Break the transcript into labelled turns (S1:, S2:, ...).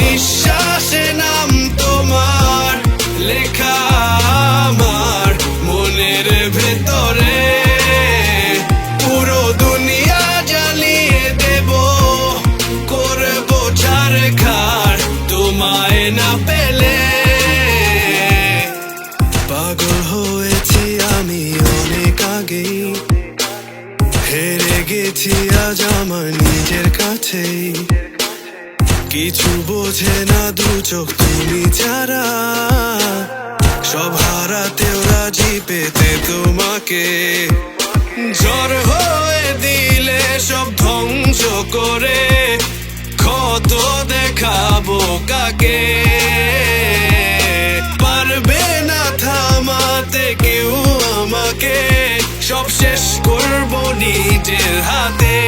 S1: নিঃশ্বাসে নাম তোমার লেখা আমার মনের ভেতরে। পুরো দুনিয়া জ্বালিয়ে দেব, করবো ছারখার তোমায় না পেলে। পাগল হয়েছি আমি অনেক আগেই, হেরে গেছি আজ আমার নিজের কাছেই। কিছু বোঝে না দু চোখ তুমি ছাড়া, সব হারাতেও রাজি পেতে তোমাকে। ঝড় হয়ে দিলে সব ধ্বংস করে ক্ষত দেখাবো কাকে। পারবে না থামাতে কেউ আমাকে, সব শেষ করবো নিজের হাতে।